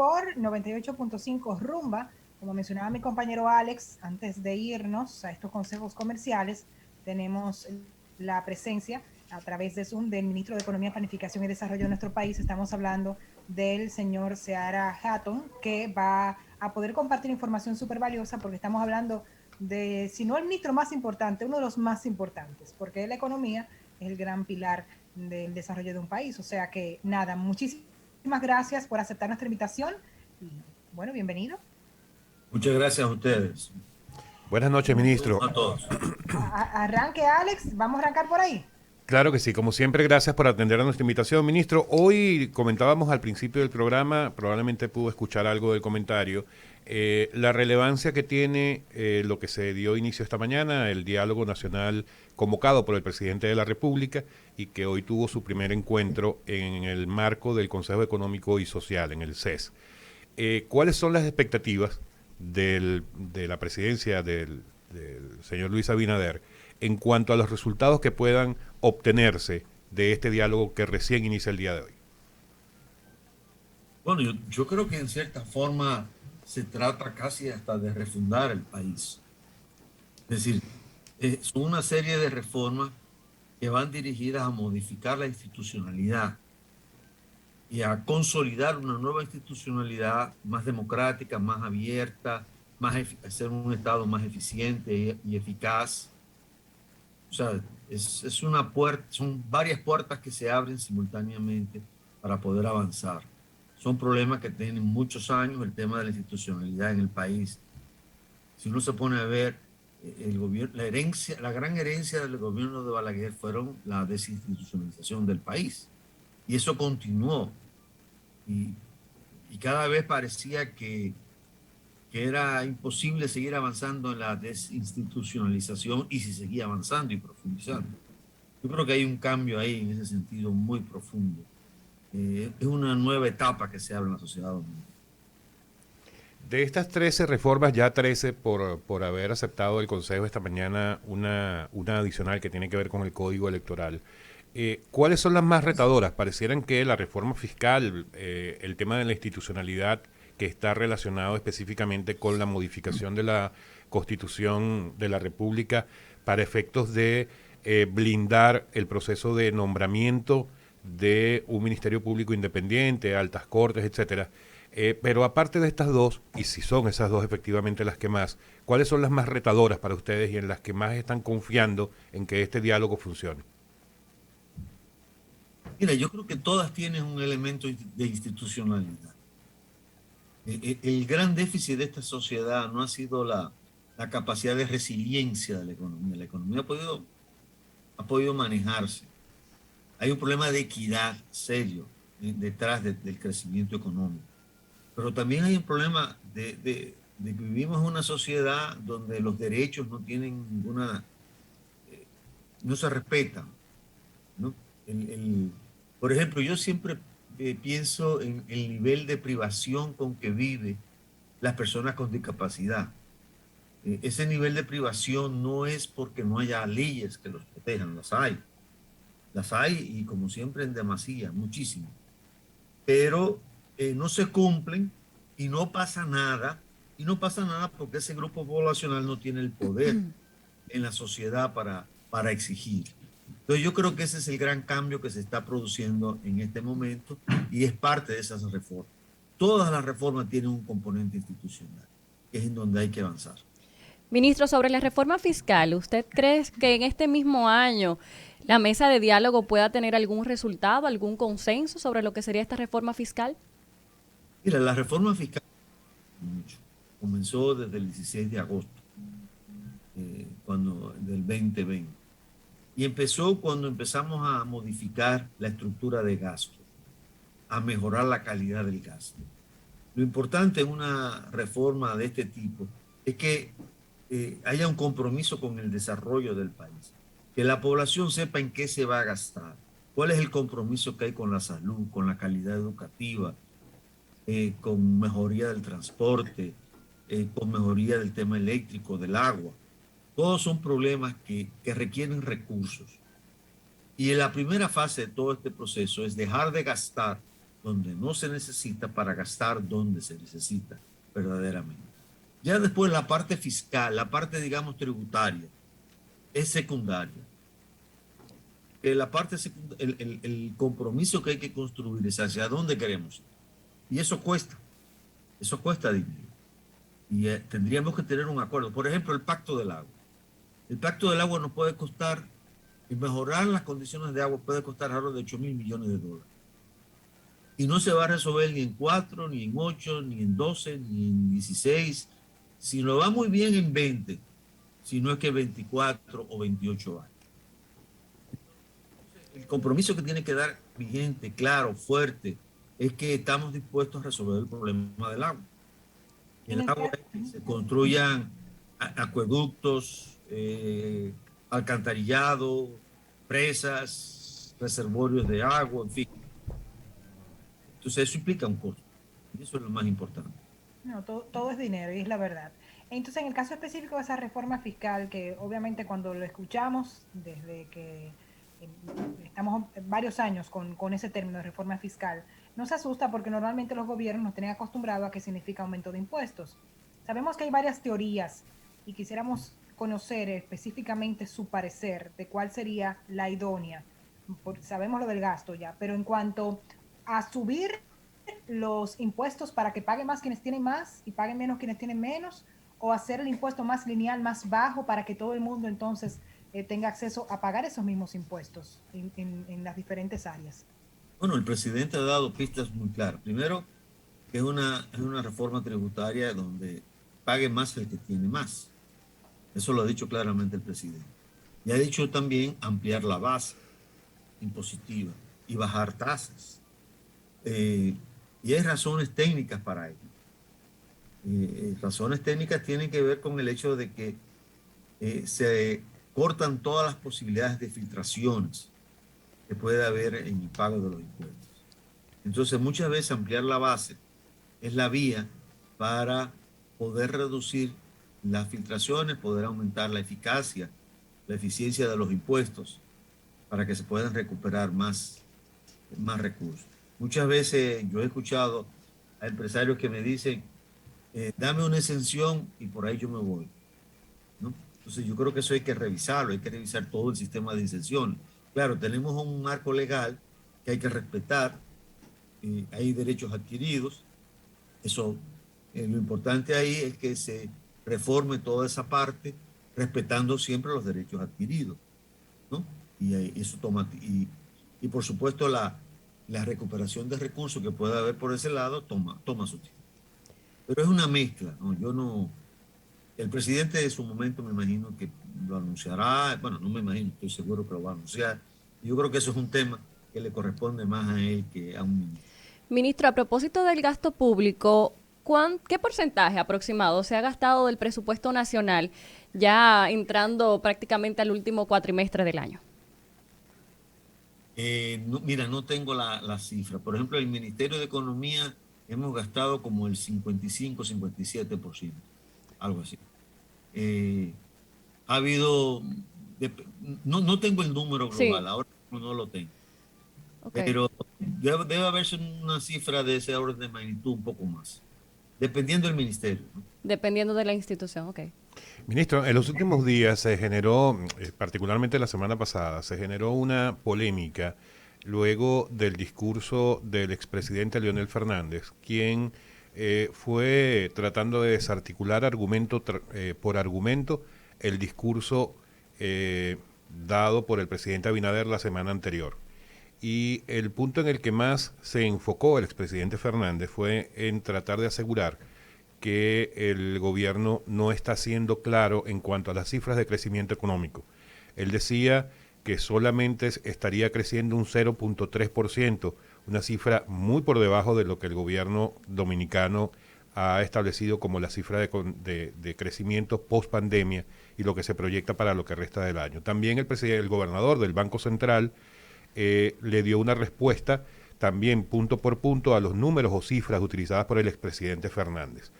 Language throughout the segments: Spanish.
por 98.5 Rumba. Como mencionaba mi compañero Alex, antes de irnos a estos consejos comerciales, tenemos la presencia a través de Zoom del ministro de Economía, Planificación y Desarrollo de nuestro país. Estamos hablando del señor Seara Hatton, que va a poder compartir información súper valiosa, porque estamos hablando de, si no el ministro más importante, uno de los más importantes, porque la economía es el gran pilar del desarrollo de un país. O sea que nada, muchísimas gracias por aceptar nuestra invitación y bueno, bienvenido. Muchas gracias a ustedes. Buenas noches, ministro. Saludos a todos. Arranque, Alex, vamos a arrancar por ahí. Claro que sí, como siempre, gracias por atender a nuestra invitación, ministro. Hoy comentábamos al principio del programa, probablemente pudo escuchar algo del comentario, la relevancia que tiene lo que se dio inicio esta mañana, el diálogo nacional convocado por el presidente de la República y que hoy tuvo su primer encuentro en el marco del Consejo Económico y Social, en el CES. ¿Cuáles son las expectativas de la presidencia del señor Luis Abinader en cuanto a los resultados que puedan obtenerse de este diálogo que recién inicia el día de hoy? Bueno, yo creo que en cierta forma se trata casi hasta de refundar el país. Es decir, son una serie de reformas que van dirigidas a modificar la institucionalidad y a consolidar una nueva institucionalidad más democrática, más abierta, hacer un Estado más eficiente y eficaz. O sea, es una puerta, son varias puertas que se abren simultáneamente para poder avanzar. Son problemas que tienen muchos años, el tema de la institucionalidad en el país. Si uno se pone a ver, el gobierno, la gran herencia del gobierno de Balaguer fueron la desinstitucionalización del país. Y eso continuó. Y cada vez parecía que era imposible seguir avanzando en la desinstitucionalización y si seguía avanzando y profundizando. Yo creo que hay un cambio ahí en ese sentido muy profundo. Es una nueva etapa que se abre en la sociedad dominicana. De estas 13 reformas, ya 13 por haber aceptado el Consejo esta mañana una adicional que tiene que ver con el Código Electoral. ¿Cuáles son las más retadoras? Parecieran que la reforma fiscal, el tema de la institucionalidad que está relacionado específicamente con la modificación de la Constitución de la República para efectos de blindar el proceso de nombramiento de un Ministerio Público independiente, altas cortes, etcétera. Pero aparte de estas dos, y si son esas dos efectivamente las que más, ¿cuáles son las más retadoras para ustedes y en las que más están confiando en que este diálogo funcione? Mira, yo creo que todas tienen un elemento de institucionalidad. El gran déficit de esta sociedad no ha sido la capacidad de resiliencia de la economía. La economía ha podido manejarse. Hay un problema de equidad serio detrás del crecimiento económico. Pero también hay un problema de que vivimos en una sociedad donde los derechos no tienen ninguna, no se respetan, ¿no? Por ejemplo, yo siempre pienso en el nivel de privación con que viven las personas con discapacidad. Ese nivel de privación no es porque no haya leyes que los protejan, las hay y como siempre en demasía, muchísimo, pero no se cumplen y no pasa nada porque ese grupo poblacional no tiene el poder en la sociedad para exigir. Entonces yo creo que ese es el gran cambio que se está produciendo en este momento y es parte de esas reformas. Todas las reformas tienen un componente institucional, que es en donde hay que avanzar. Ministro, sobre la reforma fiscal, ¿usted cree que en este mismo año la mesa de diálogo pueda tener algún resultado, algún consenso sobre lo que sería esta reforma fiscal? Mira, la reforma fiscal comenzó desde el 16 de agosto del 2020 y empezó cuando empezamos a modificar la estructura de gastos, a mejorar la calidad del gasto. Lo importante en una reforma de este tipo es que haya un compromiso con el desarrollo del país, que la población sepa en qué se va a gastar, cuál es el compromiso que hay con la salud, con la calidad educativa, con mejoría del transporte, con mejoría del tema eléctrico, del agua. Todos son problemas que requieren recursos. Y en la primera fase de todo este proceso es dejar de gastar donde no se necesita para gastar donde se necesita verdaderamente. Ya después la parte fiscal, la parte, digamos, tributaria, es secundaria. La parte el compromiso que hay que construir es hacia dónde queremos ir. Y eso cuesta dinero. Y tendríamos que tener un acuerdo. Por ejemplo, el Pacto del Agua. El Pacto del Agua nos puede costar, y mejorar las condiciones de agua puede costar algo de 8.000 millones de dólares. Y no se va a resolver ni en 4, ni en 8, ni en 12, ni en 16, si no va muy bien en 20, si no es que 24 o 28 años. El compromiso que tiene que dar vigente, claro, fuerte, es que estamos dispuestos a resolver el problema del agua. El agua es que se construyan acueductos, alcantarillado, presas, reservorios de agua, en fin. Entonces eso implica un costo. Y eso es lo más importante. No, todo es dinero y es la verdad. Entonces, en el caso específico de esa reforma fiscal, que obviamente cuando lo escuchamos, desde que estamos varios años con ese término de reforma fiscal, nos asusta porque normalmente los gobiernos nos tienen acostumbrados a que significa aumento de impuestos. Sabemos que hay varias teorías y quisiéramos conocer específicamente su parecer de cuál sería la idónea. Sabemos lo del gasto ya, pero en cuanto a subir los impuestos para que paguen más quienes tienen más y paguen menos quienes tienen menos, o hacer el impuesto más lineal, más bajo, para que todo el mundo entonces tenga acceso a pagar esos mismos impuestos en las diferentes áreas. Bueno, el presidente ha dado pistas muy claras. Primero, que es una reforma tributaria donde pague más el que tiene más. Eso lo ha dicho claramente el presidente. Y ha dicho también ampliar la base impositiva y bajar tasas. Y hay razones técnicas para ello. Razones técnicas tienen que ver con el hecho de que se cortan todas las posibilidades de filtraciones que puede haber en el pago de los impuestos. Entonces, muchas veces ampliar la base es la vía para poder reducir las filtraciones, poder aumentar la eficacia, la eficiencia de los impuestos, para que se puedan recuperar más recursos. Muchas veces yo he escuchado a empresarios que me dicen, dame una exención y por ahí yo me voy, ¿no? Entonces yo creo que eso hay que revisarlo, hay que revisar todo el sistema de exenciones. Claro, tenemos un marco legal que hay que respetar, hay derechos adquiridos, eso, lo importante ahí es que se reforme toda esa parte, respetando siempre los derechos adquiridos, ¿no? Y eso toma, y por supuesto la recuperación de recursos que pueda haber por ese lado toma su tiempo. Pero es una mezcla, ¿no? Yo no... El presidente de su momento me imagino que lo anunciará, bueno, no me imagino, estoy seguro que lo va a anunciar. Yo creo que eso es un tema que le corresponde más a él que a un ministro. Ministro, a propósito del gasto público, ¿qué porcentaje aproximado se ha gastado del presupuesto nacional ya entrando prácticamente al último cuatrimestre del año? Mira, no tengo la cifra. Por ejemplo, el Ministerio de Economía hemos gastado como el 55-57%, algo así. Ha habido, no tengo el número global, sí. Ahora no lo tengo. Okay. Pero debe haberse una cifra de ese orden de magnitud un poco más, dependiendo del ministerio, ¿no? Dependiendo de la institución, ok. Ministro, en los últimos días se generó, particularmente la semana pasada, se generó una polémica luego del discurso del expresidente Leonel Fernández, quien fue tratando de desarticular argumento por argumento el discurso dado por el presidente Abinader la semana anterior. Y el punto en el que más se enfocó el expresidente Fernández fue en tratar de asegurar que el gobierno no está siendo claro en cuanto a las cifras de crecimiento económico. Él decía que solamente estaría creciendo un 0.3%, una cifra muy por debajo de lo que el gobierno dominicano ha establecido como la cifra de crecimiento post pandemia y lo que se proyecta para lo que resta del año. También el gobernador del Banco Central le dio una respuesta también punto por punto a los números o cifras utilizadas por el expresidente Fernández.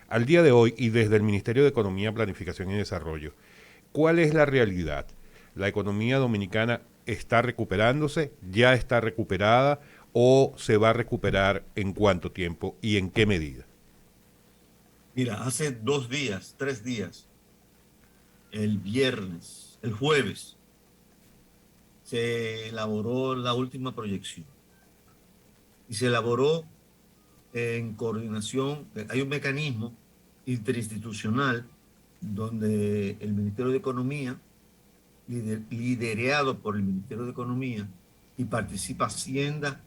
Al día de hoy, y desde el Ministerio de Economía, Planificación y Desarrollo, ¿cuál es la realidad? ¿La economía dominicana está recuperándose? ¿Ya está recuperada? o se va a recuperar en cuánto tiempo y en qué medida? Mira, hace 2 días, 3 días, el jueves, se elaboró la última proyección. Y se elaboró en coordinación, hay un mecanismo interinstitucional donde el Ministerio de Economía, liderado por el Ministerio de Economía, y participa Hacienda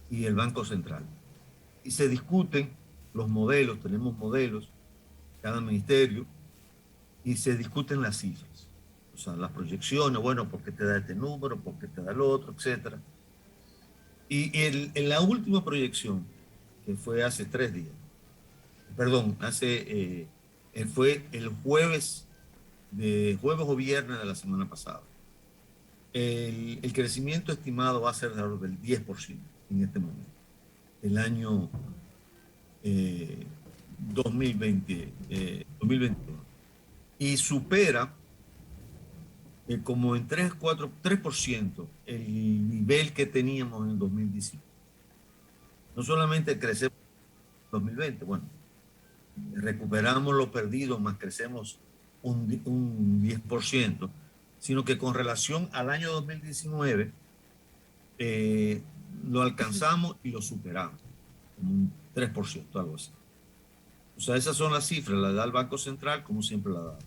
y el Banco Central. Y se discuten los modelos, tenemos modelos, cada ministerio, y se discuten las cifras. O sea, las proyecciones, bueno, ¿por qué te da este número? ¿Por qué te da el otro? Etcétera. Y en la última proyección, que fue hace 3 días, perdón, fue el jueves o viernes de la semana pasada. El crecimiento estimado va a ser de alrededor del 10% en este momento, el año 2021. Y supera como en 3% el nivel que teníamos en el 2019. No solamente crecemos en 2020, bueno, recuperamos lo perdido, más crecemos un 10%, sino que con relación al año 2019 lo alcanzamos y lo superamos, como un 3%, algo así. O sea, esas son las cifras, las da el Banco Central, como siempre la da.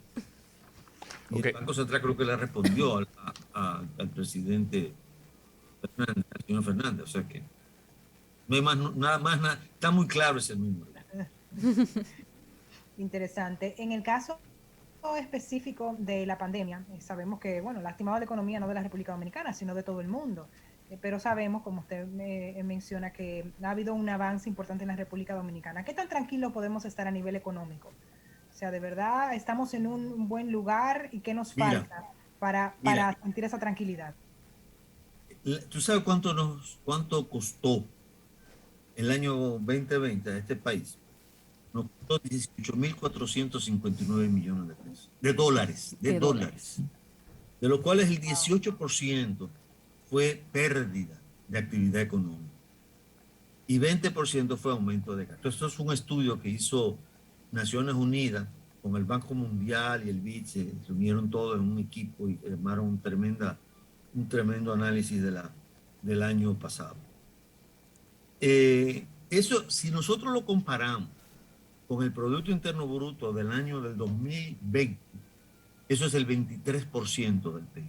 Y el Banco Central creo que le respondió al presidente Fernández, al señor Fernández, o sea que no hay nada, está muy claro ese número. Interesante. En el caso específico de la pandemia, sabemos que, bueno, la ha estimado la economía no de la República Dominicana, sino de todo el mundo. Pero sabemos, como usted menciona, que ha habido un avance importante en la República Dominicana. ¿Qué tan tranquilo podemos estar a nivel económico? O sea, ¿de verdad estamos en un buen lugar y qué nos falta para sentir esa tranquilidad? ¿Tú sabes cuánto costó el año 2020 a este país? Nos costó 18.459 millones de pesos, de dólares, de los cuales el 18% fue pérdida de actividad económica y 20% fue aumento de gasto. Esto es un estudio que hizo Naciones Unidas con el Banco Mundial y el BID, se reunieron todos en un equipo y armaron un tremendo análisis del año pasado. Eso, si nosotros lo comparamos con el Producto Interno Bruto del año del 2020, eso es el 23% del PIB.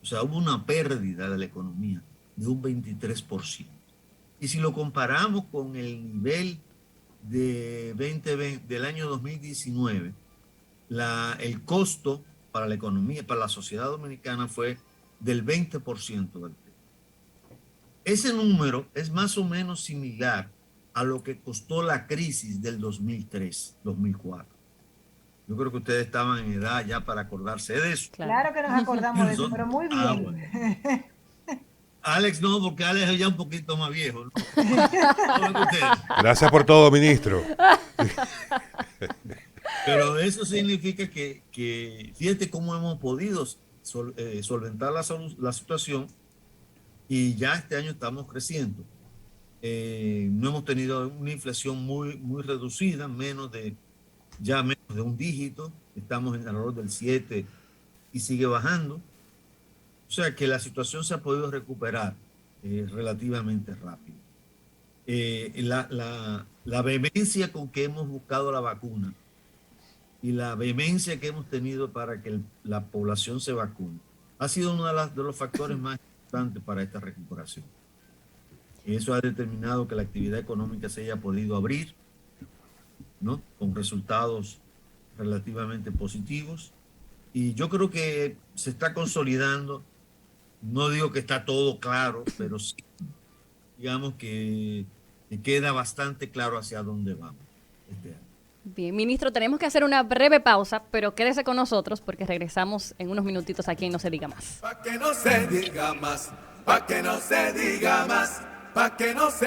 O sea, hubo una pérdida de la economía de un 23%. Y si lo comparamos con el nivel de 2020, del año 2019, el costo para la economía, para la sociedad dominicana, fue del 20% del PIB. Ese número es más o menos similar a lo que costó la crisis del 2003-2004. Yo creo que ustedes estaban en edad ya para acordarse de eso. Claro que nos acordamos de eso, pero muy bien. Bueno. Alex no, porque Alex es ya un poquito más viejo, ¿no? Gracias por todo, ministro. Pero eso significa que fíjate cómo hemos podido solventar la situación y ya este año estamos creciendo. No hemos tenido una inflación muy reducida, menos de un dígito, estamos en alrededor del 7 y sigue bajando. O sea que la situación se ha podido recuperar relativamente rápido. La vehemencia con que hemos buscado la vacuna y la vehemencia que hemos tenido para que la población se vacune ha sido uno de los factores más importantes para esta recuperación. Eso ha determinado que la actividad económica se haya podido abrir, ¿no? Con resultados relativamente positivos. Y yo creo que se está consolidando. No digo que está todo claro, pero sí, digamos que queda bastante claro hacia dónde vamos este año. Bien, ministro, tenemos que hacer una breve pausa, pero quédese con nosotros porque regresamos en unos minutitos aquí en No Se Diga Más. Pa' que no se diga más, pa' que no se diga más, pa' que no se